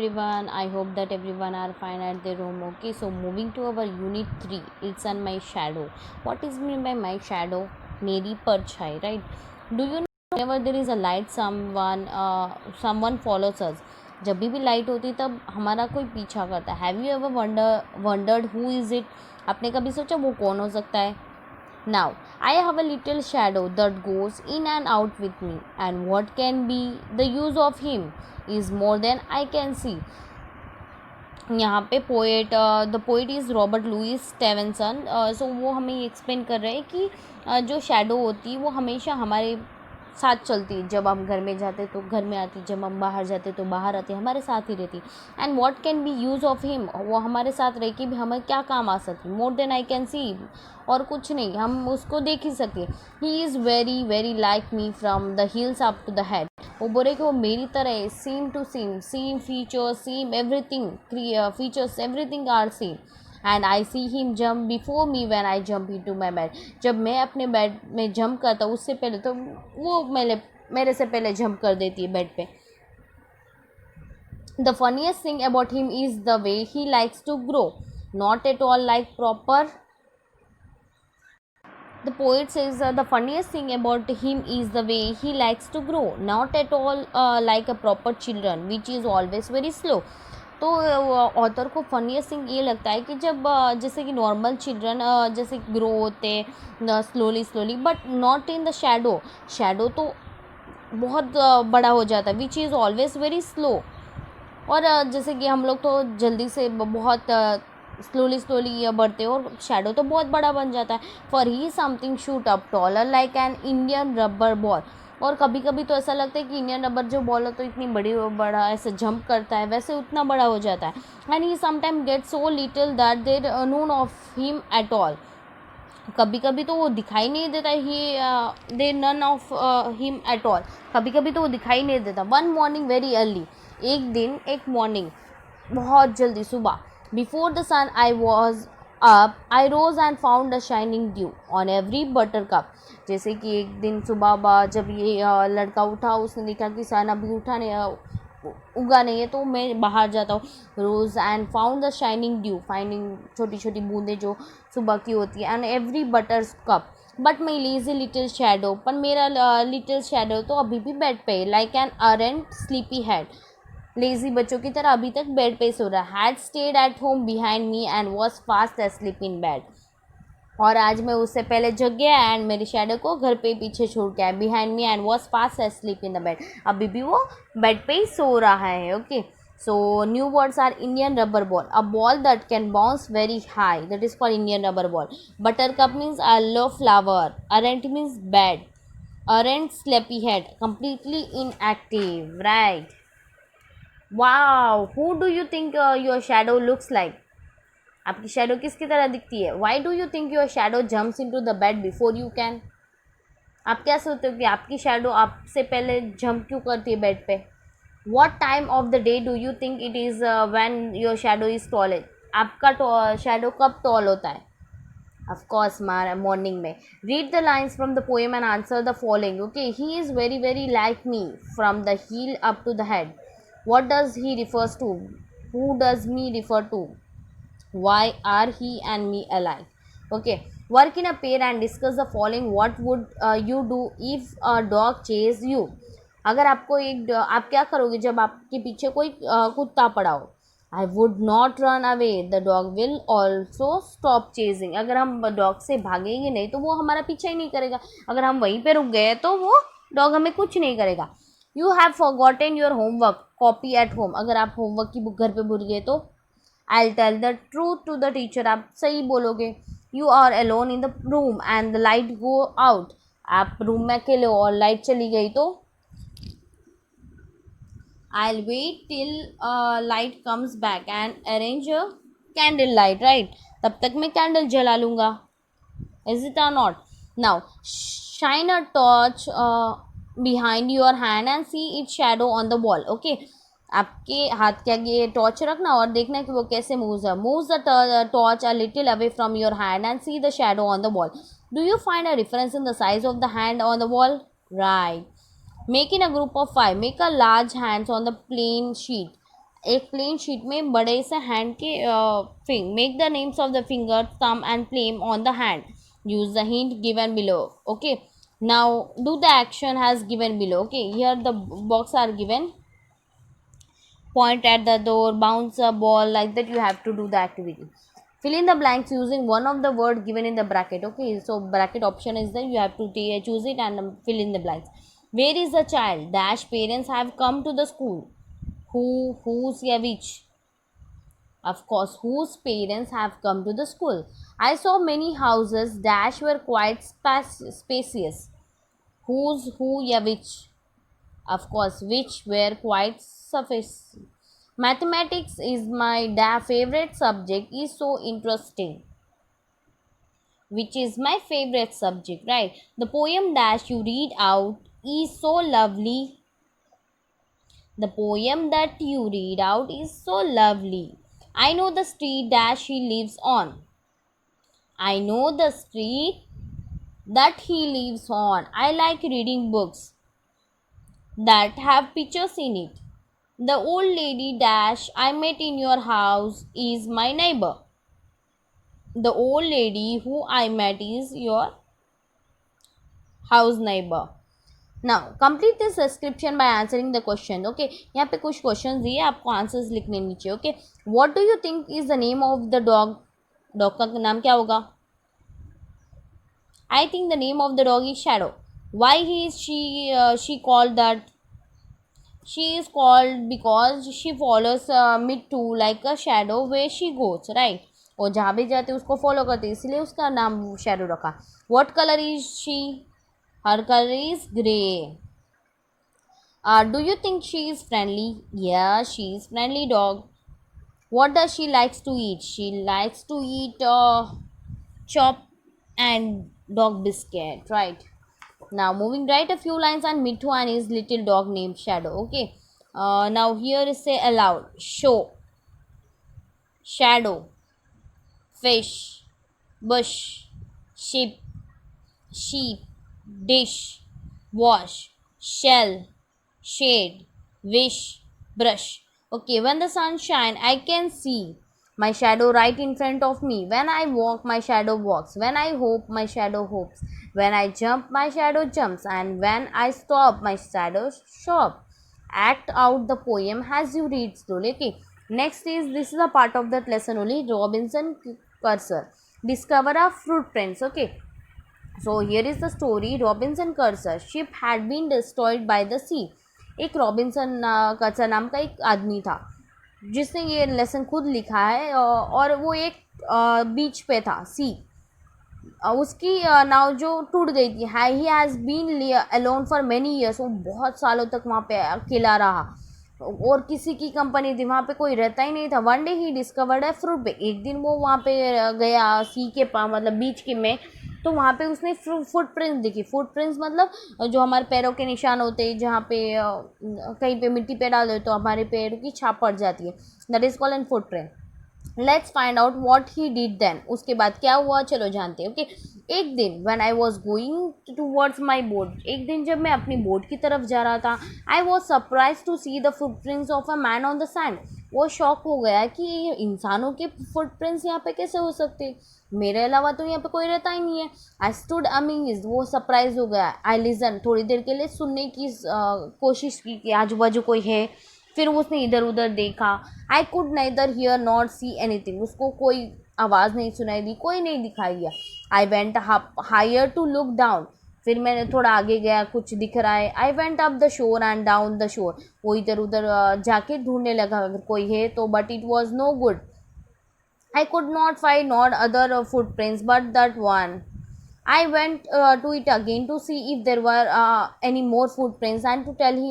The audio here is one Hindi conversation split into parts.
everyone. I hope that everyone are fine at their home. Okay, so moving to our unit 3, it's on my shadow. What is mean by my shadow? मेरी परछाई, right? Do you know whenever there is a light, someone follows us. जब भी लाइट होती तब हमारा कोई पीछा करता है. Have you ever wondered who is it? आपने कभी सोचा वो कौन हो सकता है? Now, I have a little shadow that goes in and out with me, and what can be the use of him is more than I can see. यहाँ पे the poet is Robert Louis Stevenson. So वो हमें एक्सप्लेन कर रहे हैं कि जो शैडो होती है वो हमेशा हमारे साथ चलती है. जब हम घर में जाते तो घर में आती, जब हम बाहर जाते तो बाहर आती, हमारे साथ ही रहती. And what can be use of him, वो हमारे साथ रह के भी हमें क्या काम आ सकती. More then I can see, और कुछ नहीं, हम उसको देख ही सकते. He is very very like me from the heels up to the head. वो बोले कि वो मेरी तरह है, same to same features, same everything, features everything are same. And I see him jump before me when I jump into my bed. जब मैं अपने बेड में जंप करता हूँ उससे पहले तो वो मेरे से पहले जंप कर देती है बेड पे. The funniest thing about him is the way he likes to grow, not at all like proper. The poet says the funniest thing about him is the way he likes to grow, not at all like a proper children, which is always very slow. तो ऑथर को फनीएस्ट थिंग ये लगता है कि जब जैसे कि नॉर्मल चिल्ड्रन जैसे ग्रो होते slowly, but not in the shadow तो बहुत बड़ा हो जाता है, which is always very slow. और जैसे कि हम लोग तो जल्दी से बहुत स्लोली बढ़ते और शैडो तो बहुत बड़ा बन जाता है. For he something shoot up taller like an Indian rubber ball. और कभी कभी तो ऐसा लगता है कि इंडियन रबर जो बॉल है तो इतनी बड़ा ऐसे जंप करता है, वैसे उतना बड़ा हो जाता है. And he sometime get so little that there none of him at all. कभी कभी तो वो दिखाई नहीं देता, he the none of him at all. कभी कभी तो वो दिखाई नहीं देता. वन मॉर्निंग वेरी अर्ली, एक मॉर्निंग बहुत जल्दी सुबह, before the sun I was up, I rose and found a shining dew on every buttercup. जैसे कि एक दिन सुबह जब ये लड़का उठा, उसने देखा कि सन अभी उगा नहीं है, तो मैं बाहर जाता हूँ. Rose and found the shining dew, finding छोटी छोटी बूंदें जो सुबह की होती है. And every buttercup, but my lazy little shadow, पर मेरा लिटिल शैडो तो अभी भी बेड पे, like an arrant sleepy head, lazy बच्चों की तरह अभी तक बेड पे सो रहा. Had stayed at home behind me and was fast asleep in bed. और आज मैं उससे पहले जग गया एंड मेरी शैडो को घर पे पीछे छोड़ के आया. Behind me and was fast asleep in the bed, अभी भी वो बेड पे ही सो रहा है. Okay, so new words are Indian rubber ball, a ball that can bounce very high, that is called Indian rubber ball. Buttercup means yellow flower. Arrant means bed. Arrant sleepy head, completely inactive, right? Wow, who do you think your shadow looks like? आपकी शैडो किसकी तरह दिखती है? Why do you think your shadow jumps into the bed before you can? आप क्या सोचते हो कि आपकी शैडो आपसे पहले जंप क्यों करती है बेड पे? What time of the day do you think it is when your shadow is tall? आपका शैडो कब टॉल होता है? Of course, morning में. Read the lines from the poem and answer the following. Okay, he is very very like me from the heel up to the head. What does he refers to? Who does me refer to? Why are he and me alike? Okay, work in a pair and discuss the following. What would you do if a dog chase you? अगर आपको आप क्या करोगे जब आपके पीछे कोई कुत्ता पड़ा हो? I would not run away. The dog will also stop chasing. अगर हम डॉग से भागेंगे नहीं तो वो हमारा पीछा ही नहीं करेगा. अगर हम वहीं पे रुक गए तो वो डॉग हमें कुछ नहीं करेगा. You have forgotten your homework copy at home. अगर आप होमवर्क की बुक घर पे भूल गए तो I tell the truth to the teacher. आप सही बोलोगे. You are alone in the room and the light go out. आप रूम में अकेले हो और लाइट चली गई तो I will wait till light comes back and arrange a candle light, right? तब तक मैं कैंडल जला लूँगा. Is it or not? Now shine a torch behind your hand and see its shadow on the wall. Okay, आपके हाथ के आगे टॉर्च रखना और देखना कि वो कैसे मूव्स है. Moves the torch a little away from your hand and see the shadow on the wall. Do you find a difference in the size of the hand on the wall? Right. Make in a group of 5. Make a large hands on the plain sheet एक प्लेन शीट में बड़े से हैंड के फिंग make the names of the finger thumb and palm on the hand use the hint given below. Okay, now do the action as given below. Okay, here the box are given, point at the door, bounce a ball, like that you have to do the activity. Fill in the blanks using one of the word given in the bracket. Okay, so bracket option is there, you have to choose it and fill in the blanks. Where is the child? Dash parents have come to the school. Whose, yeah, which? Of course, whose parents have come to the school. I saw many houses dash were quite spacious. Whose, who, yeah, which? Of course, which were quite sufficient. Mathematics is my favorite subject, is so interesting. Which is my favorite subject, right? The poem dash you read out is so lovely. The poem that you read out is so lovely. I know the street dash he lives on. I know the street that he lives on. I like reading books that have pictures in it. The old lady dash I met in your house is my neighbor. The old lady who I met is your house neighbor. Now complete this description by answering the question. Okay, यहाँ पे कुछ questions दिए, आपको answers लिखने नीचे. Okay, what do you think is the name of the dog? Dog का नाम क्या होगा? I think the name of the dog is Shadow. Why is she called that? She is called because she follows me too like a shadow where she goes, right? और जहाँ भी जाते उसको फॉलो करते, इसलिए उसका नाम शैडो रखा. What color is she? Her color is grey. Do you think she is friendly? Yeah, she is friendly dog. What does she likes to eat? She likes to eat chop and dog biscuit, right? Now moving right a few lines on Mithu and his little dog named Shadow. Okay, now here is say aloud: show, shadow, fish, bush, sheep, dish, wash, shell, shade, wish, brush. Okay, when the sun shines, I can see my shadow right in front of me. When I walk, my shadow walks. When I hope, my shadow hopes. When I jump, my shadow jumps. And when I stop, my shadow stops. Act out the poem as you read slowly. Okay, next is, this is a part of that lesson only, Robinson Crusoe. Discover a footprints. Okay, so here is the story. Robinson Crusoe ship had been destroyed by the sea. एक रॉबिन्सन कर्सर नाम का एक आदमी था जिसने ये लेसन खुद लिखा है, और वो एक बीच पे था, सी. उसकी नाव जो टूट गई थी, he has been alone for many years. वो बहुत सालों तक वहाँ पे अकेला रहा और किसी की कंपनी थी, वहाँ पे कोई रहता ही नहीं था. वन डे ही डिस्कवर्ड है फ्रूट पे. एक दिन वो वहाँ पे गया सी के मतलब बीच के में, तो वहाँ पे उसने फुटप्रिंट्स दिखी. फुटप्रिंट्स मतलब जो हमारे पैरों के निशान होते हैं, जहाँ पे कहीं पे मिट्टी पे डाल दो तो हमारे पैरों की छाप पड़ जाती है. That is called an footprint. Let's find out what he did then. उसके बाद क्या हुआ, चलो जानते हैं. ओके, एक दिन when I was going towards my boat, एक दिन जब मैं अपनी बोट की तरफ जा रहा था, I was surprise to see the footprints of a man on the sand. वो शॉक हो गया कि इंसानों के फुटप्रिंट्स यहाँ पे कैसे हो सकते, मेरे अलावा तो यहाँ पे कोई रहता ही नहीं है. I stood amazed. वो सरप्राइज हो गया. I listen. थोड़ी देर के लिए सुनने की कोशिश की कि आजू बाजू कोई है. फिर उसने इधर उधर देखा. I could neither here not see anything. उसको कोई आवाज़ नहीं सुनाई दी, कोई नहीं दिखाई दिया. I went higher to look down. फिर मैंने थोड़ा आगे गया, कुछ दिख रहा है. I went up the shore and down the shore. वो इधर उधर जाके ढूंढने लगा अगर कोई है तो, but it was no good. I could not find not other footprints but that one. I went to it again to see if there were any more footprints and to tell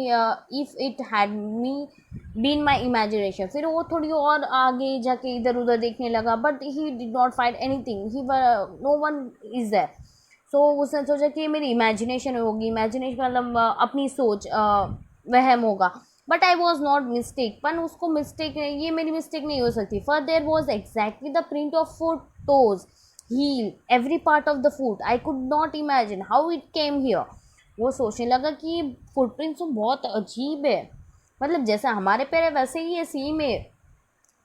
if it had been my imagination. फिर वो थोड़ी और आगे जाके इधर उधर देखने लगा, but he did not find anything. No one is there. So उसने सोचा कि मेरी इमेजिनेशन होगी. इमेजिनेशन मतलब अपनी सोच, वहम होगा. But I was not mistake. पर उसको मिस्टेक, ये मेरी मिस्टेक नहीं हो सकती. For there was exactly the print of foot, toes, heel, every part of the foot. I could not imagine how it came here. वो सोचने लगा कि फुटप्रिंट्स तो बहुत अजीब है, मतलब जैसे हमारे पैर है वैसे ही ये सेम है,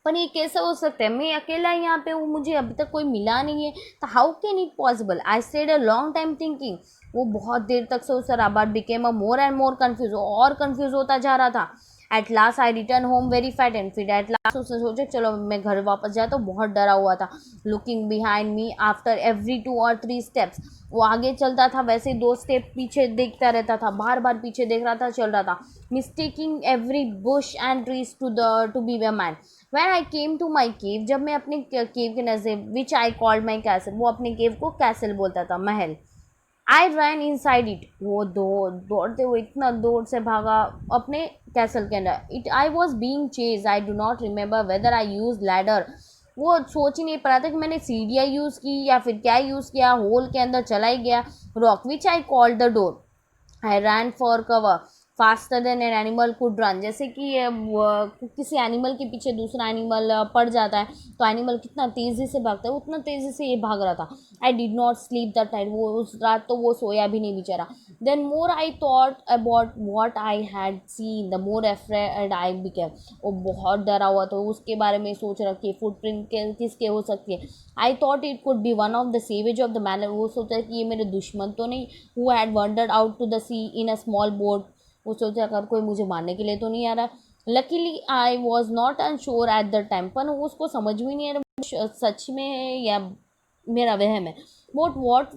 पर ये कैसे हो सकता है, मैं अकेला यहाँ पे हूँ, मुझे अभी तक कोई मिला नहीं है, तो how can it possible. I stayed a long time thinking, वो बहुत देर तक सोच रहा, but became a more and more confuse, और कन्फ्यूज होता जा रहा था। At last I return home very fat and fit. At last उसने सोचा चलो मैं घर वापस जाए, तो बहुत डरा हुआ था। Looking behind me after every 2 or 3 steps, वो आगे चलता था वैसे 2 स्टेप पीछे देखता रहता था, बार बार पीछे देख रहा था, चल रहा था, mistaking every bush and trees to be a man. When I came to my cave, जब मैं अपने केव के नज़दीक, विच आई कॉल्ड माई कैसल, वो अपने केव को कैसल बोलता था, महल। I run in side it, वो दौड़ते हुए इतना दूर से भागा अपने कैसल के अंदर। It I was being chase, I do not remember whether I use ladder, वो सोच ही नहीं पा रहा था कि मैंने सीढ़ियाँ यूज़ की या फिर क्या यूज़ किया, होल के अंदर चला ही गया। Rock which I called the door, I rain for cover faster than an animal could run, जैसे कि किसी एनिमल के पीछे दूसरा एनिमल पड़ जाता है, तो एनिमल कितना तेज़ी से भागता है, उतना तेज़ी से ये भाग रहा था। I did not sleep that night, वो उस रात तो वो सोया भी नहीं बेचारा। Then more I thought about what I had seen, the more afraid I became, वो बहुत डरा हुआ था, उसके बारे में सोच रहा कि फुटप्रिंट किसके हो सकती है। I thought it could be one of the savage of the man, वो सोचा कि ये मेरे दुश्मन तो नहीं, who had wandered out to the sea in a small boat, वो सोचा अगर कोई मुझे मारने के लिए तो नहीं आ रहा। Luckily I was not unsure at the time, पर उसको समझ भी नहीं आ रहा सच में है या मेरा वहम है। But what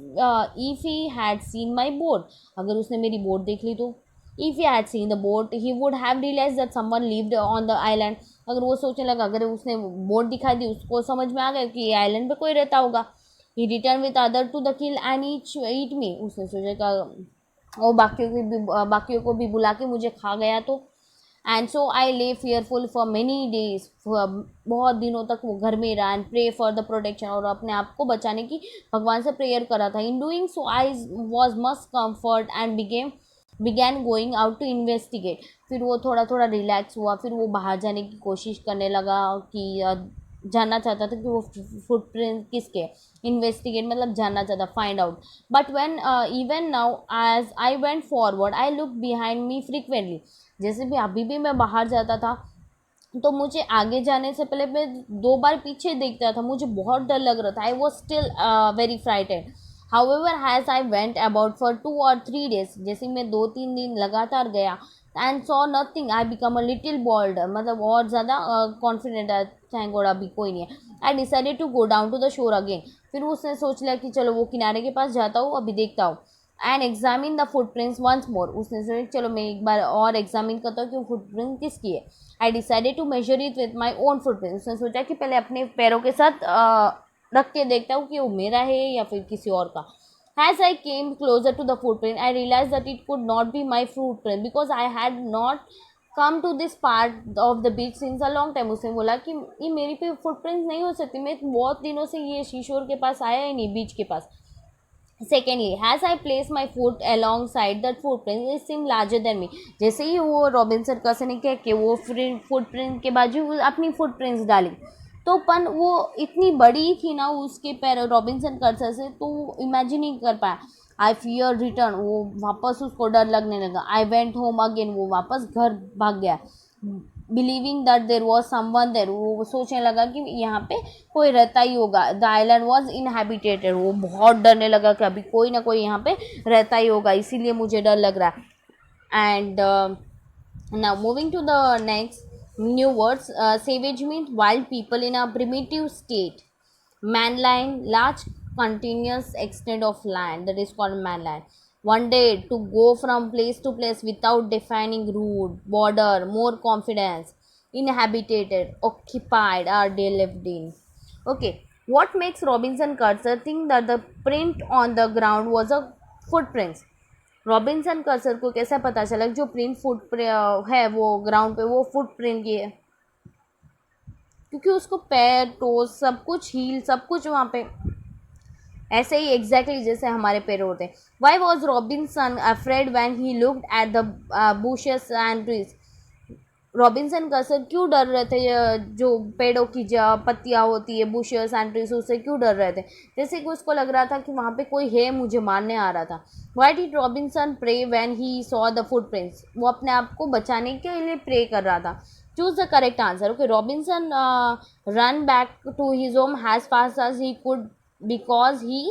if he had seen my boat, अगर उसने मेरी बोट देख ली तो। If he had seen the boat he would have realize that someone lived on the island, अगर वो सोचने लगा, अगर उसने बोट दिखाई दी उसको समझ में आ गया कि ये आइलैंड पे कोई रहता होगा। He return with other to the kill and eat me, उसने सोचा और बाकियों को भी बुला के मुझे खा गया तो। एंड सो आई ले फेयरफुल फॉर मैनी डेज, बहुत दिनों तक वो घर में रहा, and pray for the protection, और अपने आप को बचाने की भगवान से प्रेयर करा था। In doing so I was must comfort and began going out to investigate, फिर वो थोड़ा थोड़ा रिलैक्स हुआ, फिर वो बाहर जाने की कोशिश करने लगा कि जानना चाहता था कि वो फुटप्रिंट किसके, इन्वेस्टिगेट मतलब जानना चाहता, find out. But when even now as I went forward I look behind me frequently, जैसे भी अभी भी मैं बाहर जाता था तो मुझे आगे जाने से पहले मैं 2 बार पीछे देखता था, मुझे बहुत डर लग रहा था। I was still very frightened. However has I went about for 2 or 3 days, जैसे मैं 2-3 दिन लगातार गया, and saw nothing, I become a little bold, मतलब और ज़्यादा कॉन्फिडेंट है, थैंक गॉड अभी कोई नहीं है। I decided to go down to the shore again, फिर उसने सोच लिया कि चलो वो किनारे के पास जाता हूँ, अभी देखता हूँ। And examine the footprints once more, उसने सोचा चलो मैं एक बार और एग्जामिन करता हूँ कि फुटप्रिंट किसकी है। I decided to measure it with my own footprint, उसने सोचा कि पहले अपने पैरों के साथ रख के देखता हूँ कि वो मेरा है या फिर किसी और का। As I came closer to the footprint, I realized that it could not be my footprint because I had not come to this part of the beach since a long time. उसने बोला कि ये मेरी पे फुटप्रिंट नहीं हो सकती, मैं बहुत दिनों से ये शीशोर के पास आया ही नहीं, बीच के पास। Secondly, as I placed my foot alongside that footprint, it seemed larger than me. जैसे ही वो रॉबिन्सन कर्सन ने कह के वो फुटप्रिंट के बाजू अपनी फुटप्रिंट्स डाली, तो पन वो इतनी बड़ी थी ना उसके पैर रॉबिन्सन कर्सन से, तो इमेजिन नहीं कर पाया। आई फियर रिटर्न, वो वापस उसको डर लगने लगा। आई वेंट होम अगेन, वो वापस घर भाग गया। Believing that there was someone there, वो सोचने लगा कि यहाँ पे कोई रहता ही होगा। द आइलैंड वॉज इनहेबिटेटेड, वो बहुत डरने लगा कि अभी कोई ना कोई यहाँ पे रहता ही होगा, इसीलिए मुझे डर लग रहा है। And now moving to the next new words, savage means wild people in a primitive state. Manland, large continuous extent of land, that is called manland. One day to go from place to place without defining route, border, more confidence, inhabited, occupied, or they lived in. Okay, what makes Robinson Crusoe think that the print on the ground was a footprints? Robinson cursor को कैसा पता चला जो प्रिंट फुट है वो ग्राउंड पे वो फुटप्रिंट की है? क्योंकि उसको पैर टोस सब कुछ हील सब कुछ वहाँ पे ऐसे ही एग्जैक्टली जैसे हमारे पैर होते हैं। Why was Robinson afraid when he looked at the bushes and trees? Robinson crusher क्यों डर रहे थे, जो पेड़ों की पत्तियाँ होती है, बुशेस एंड ट्रीज, उससे क्यों डर रहे थे? जैसे कि उसको लग रहा था कि वहाँ पे कोई है, मुझे मारने आ रहा था। Why did Robinson pray when he saw the footprints? वो अपने आप को बचाने के लिए प्रे कर रहा था। Choose the correct answer. Okay, Robinson run back to his home as fast as he could because he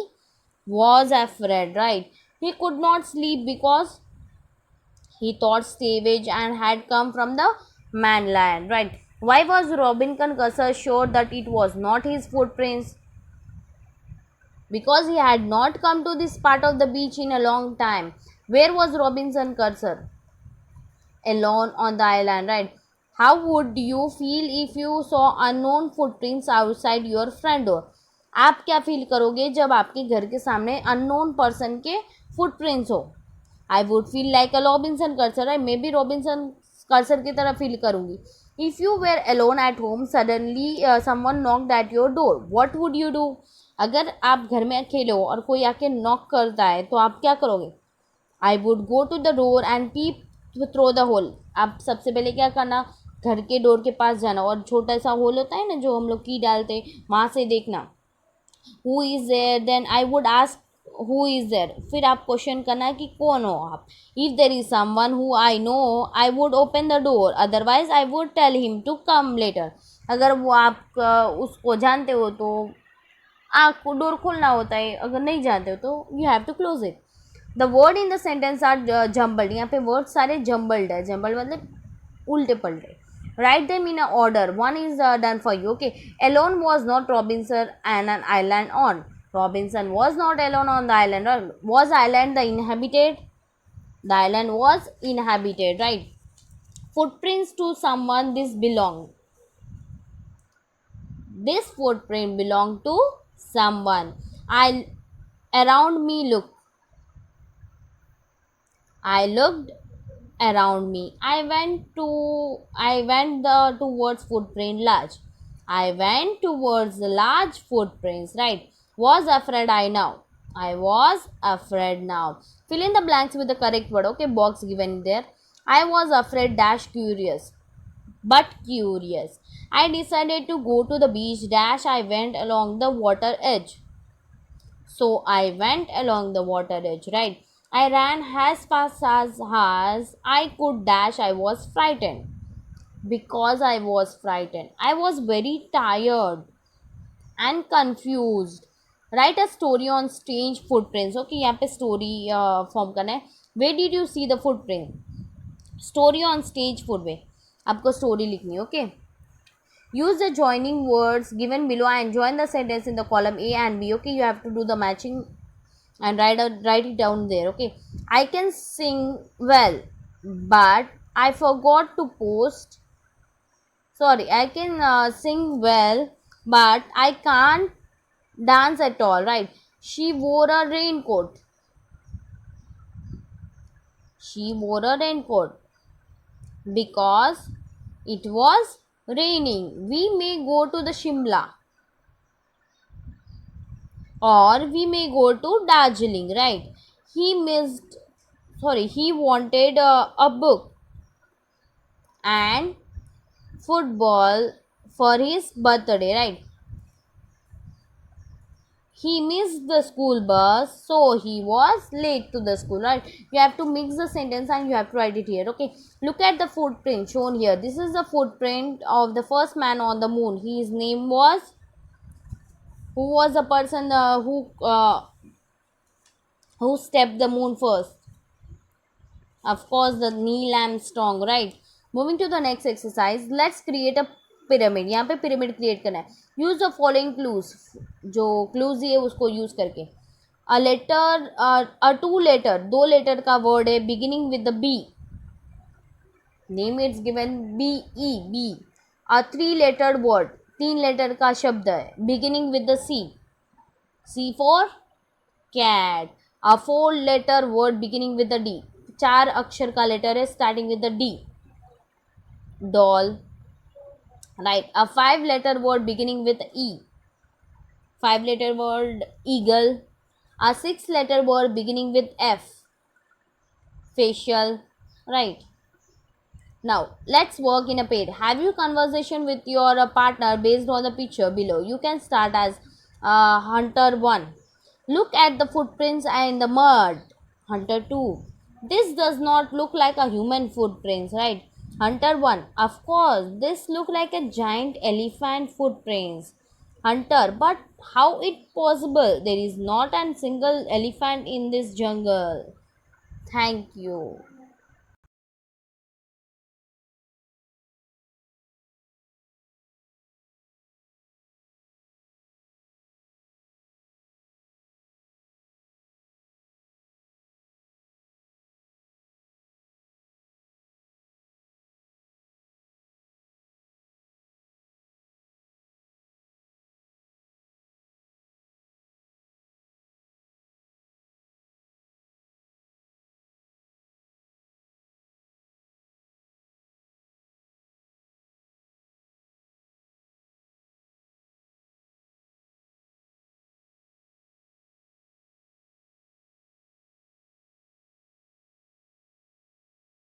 was afraid, right? He could not sleep because he thought savage and had come from the mainland, right? Why was Robinson Crusoe sure that it was not his footprints? Because he had not come to this part of the beach in a long time. Where was Robinson Crusoe? Alone on the island, right? How would you feel if you saw unknown footprints outside your front door? आप क्या फील करोगे जब आपके घर के सामने अननोन पर्सन के फुटप्रिंट्स हो? I would feel like a Robinson Crusoe, I may be Robinson Crusoe की तरह फील करूंगी। If you were alone at home, suddenly someone knocked at your door, what would you do? अगर आप घर में अकेले हो और कोई आके नॉक करता है तो आप क्या करोगे? I would go to the door and peep through the hole. आप सबसे पहले क्या करना, घर के डोर के पास जाना और छोटा सा होल होता है ना जो हम लोग की डालते, वहाँ से देखना who is there. Then I would ask who is there. फिर आप क्वेश्चन करना कि कौन हो आप। If there is someone who I know, I would open the door, otherwise I would tell him to come later. अगर वो आप उसको जानते हो तो आपको डोर खोलना होता है, अगर नहीं जानते हो तो you have to close it. The word in the sentence are jumbled. यहाँ पे वर्ड सारे जम्बल्ड है। जम्बल्ड मतलब उल्टे पलटे। Write them in a order. One is done for you. Okay, alone was not Robinson and an island on. Robinson was not alone on the island. Was island the inhabited? The island was inhabited, right? Footprints to someone this belong. This footprint belong to someone. I around me look. I looked around me. I went towards footprint large. I went towards the large footprints, right? Was afraid I now. I was afraid now. Fill in the blanks with the correct word. Okay, box given there. I was afraid dash curious. But curious. I decided to go to the beach dash I went along the water edge. So I went along the water edge, right? I ran as fast as I could dash. I was frightened. Because I was frightened. I was very tired and confused. Write a story on strange footprints. Okay, यहाँ पे story form करना है. Where did you see the footprint? Story on strange footprint. आपको story लिखनी है. Okay. Use the joining words given below and join the sentence in the column A and B. Okay, you have to do the matching and write it down there. Okay, I can sing well, but I forgot to post. Sorry, I can sing well, but I can't dance at all. Right? She wore a raincoat. She wore a raincoat because it was raining. We may go to the Shimla, or we may go to Darjeeling, right? He wanted a book and football for his birthday, right? He missed the school bus, so he was late to the school, right? You have to mix the sentence and you have to write it here. Okay, look at the footprint shown here. This is the footprint of the first man on the moon. His name was, who was the person who stepped the moon first? Of course, the Neil Armstrong, right? Moving to the next exercise, let's create a pyramid. यहाँ पे pyramid create करना है. Use the following clues. जो clues दिए उसको use करके. A letter, a two letter, दो letter का word है beginning with the B. Name it's given B E B. A three lettered word, तीन letter का शब्द है beginning with the C. C for cat. A four letter word beginning with the D. चार अक्षर का लेटर है starting with the D. Doll, right. A five letter word beginning with E. Five letter word eagle. A six letter word beginning with F. Facial, right. Now let's work in a pair. Have you conversation with your partner based on the picture below. You can start as hunter 1. Look at the footprints in the mud. Hunter 2. This does not look like a human footprints, right? Hunter 1. Of course, this look like a giant elephant footprints. Hunter, but how it possible? There is not a single elephant in this jungle. Thank you.